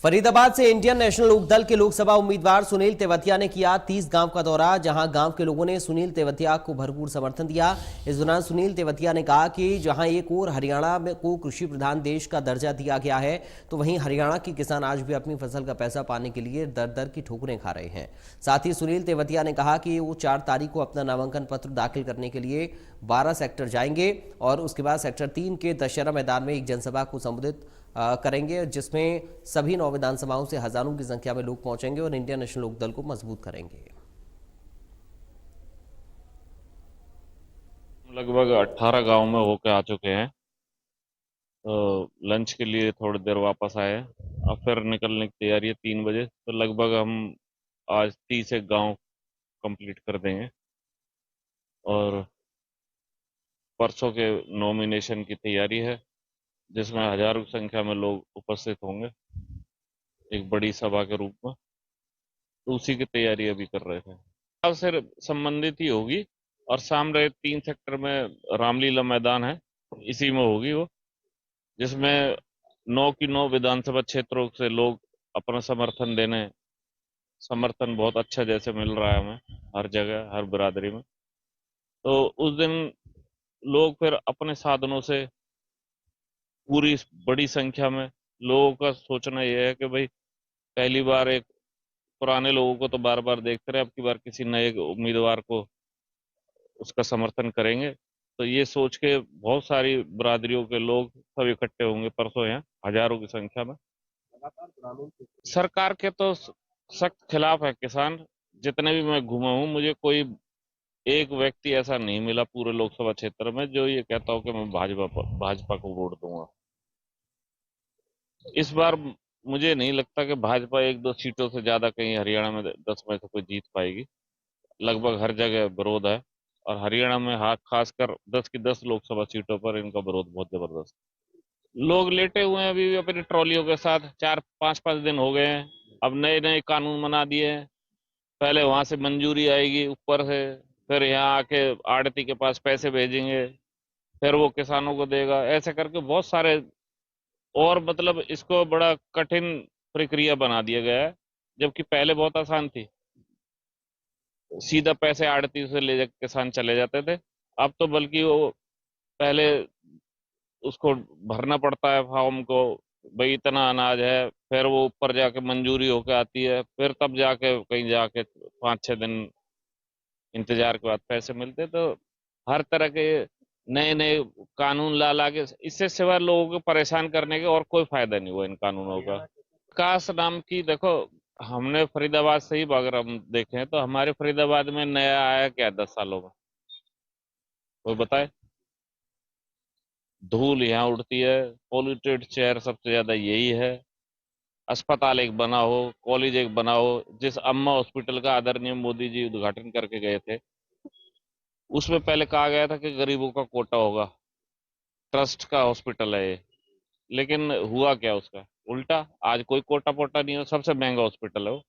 फरीदाबाद से Indian national Lokdal के लोकसभा उम्मीदवार सुनील तेवतिया ने किया 30 गांव का दौरा, जहां गांव के लोगों ने सुनील तेवतिया को भरपूर समर्थन दिया। इस दौरान सुनील तेवतिया ने कहा कि जहां एक ओर हरियाणा को कृषि प्रधान देश का दर्जा दिया गया है, तो वहीं हरियाणा के किसान आज भी अपनी फसल का पैसा पाने के लिए दर दर की ठोकरें खा रहे हैं। साथ ही सुनील तेवतिया ने कहा कि वो 4 तारीख को अपना नामांकन पत्र दाखिल करने के लिए 12 सेक्टर जाएंगे और उसके बाद सेक्टर 3 के दशहरा मैदान में एक जनसभा को संबोधित करेंगे, जिसमें सभी 9 विधानसभाओं से हजारों की संख्या में लोग पहुंचेंगे और इंडियन नेशनल लोकदल को मजबूत करेंगे। लगभग 18 गांव में होके आ चुके हैं। तो लंच के लिए थोड़ी देर वापस आए, अब फिर निकलने की तैयारी है 3 बजे। तो लगभग हम आज 30 एक गांव कंप्लीट कर देंगे और परसों के नॉमिनेशन की तैयारी है, जिसमें हजारों की संख्या में लोग उपस्थित होंगे एक बड़ी सभा के रूप में। तो उसी की तैयारी अभी कर रहे थे। अब सिर्फ संबंधित ही होगी और सामने 3 सेक्टर में रामलीला मैदान है, इसी में होगी वो, जिसमें 9 की 9 विधानसभा क्षेत्रों से लोग अपना समर्थन देने। समर्थन बहुत अच्छा जैसे मिल रहा है हमें हर जगह, हर बिरादरी में। तो उस दिन लोग फिर अपने साधनों से पूरी बड़ी संख्या में, लोगों का सोचना यह है कि भाई पहली बार एक, पुराने लोगों को तो बार बार देखते रहे, अब की बार किसी नए उम्मीदवार को उसका समर्थन करेंगे। तो ये सोच के बहुत सारी बिरादरियों के लोग सब इकट्ठे होंगे परसों यहाँ हजारों की संख्या में। सरकार के तो सख्त खिलाफ है किसान। जितने भी मैं घूमा हूँ, मुझे कोई एक व्यक्ति ऐसा नहीं मिला पूरे लोकसभा क्षेत्र में जो ये कहता हो कि मैं भाजपा को वोट दूंगा। इस बार मुझे नहीं लगता कि भाजपा 1-2 सीटों से ज्यादा कहीं हरियाणा में 10 में से कोई जीत पाएगी। लगभग हर जगह विरोध है और हरियाणा में खासकर 10 की 10 लोकसभा सीटों पर इनका विरोध बहुत जबरदस्त। लोग लेटे हुए हैं अभी भी अपनी ट्रॉलियों के साथ, 4-5 दिन हो गए हैं। अब नए नए कानून बना दिए हैं। पहले वहां से मंजूरी आएगी ऊपर से, फिर यहाँ आके आड़ती के पास पैसे भेजेंगे, फिर वो किसानों को देगा, ऐसे करके बहुत सारे। और मतलब इसको बड़ा कठिन प्रक्रिया बना दिया गया है, जबकि पहले बहुत आसान थी। सीधा पैसे आड़ती से ले जा किसान चले जाते थे। अब तो बल्कि वो पहले उसको भरना पड़ता है फॉर्म को, भाई इतना अनाज है, फिर वो ऊपर जाके मंजूरी होके आती है, फिर तब जाके कहीं जाके 5-6 दिन इंतजार के बाद पैसे मिलते। तो हर तरह के नए नए कानून ला ला के, इससे सिवा लोगों को परेशान करने के और कोई फायदा नहीं हुआ इन कानूनों का। विकास नाम की, देखो हमने फरीदाबाद से ही अगर हम देखें तो हमारे फरीदाबाद में नया आया क्या 10 सालों में, कोई बताए? धूल यहाँ उड़ती है, पॉल्यूटेड शहर सबसे ज्यादा यही है। अस्पताल एक बना हो, कॉलेज एक बना हो, जिस अम्मा हॉस्पिटल का आदरणीय मोदी जी उद्घाटन करके गए थे, उसमें पहले कहा गया था कि गरीबों का कोटा होगा, ट्रस्ट का हॉस्पिटल है ये। लेकिन हुआ क्या उसका उल्टा, आज कोई कोटा पोटा नहीं है, सबसे महंगा हॉस्पिटल है वो।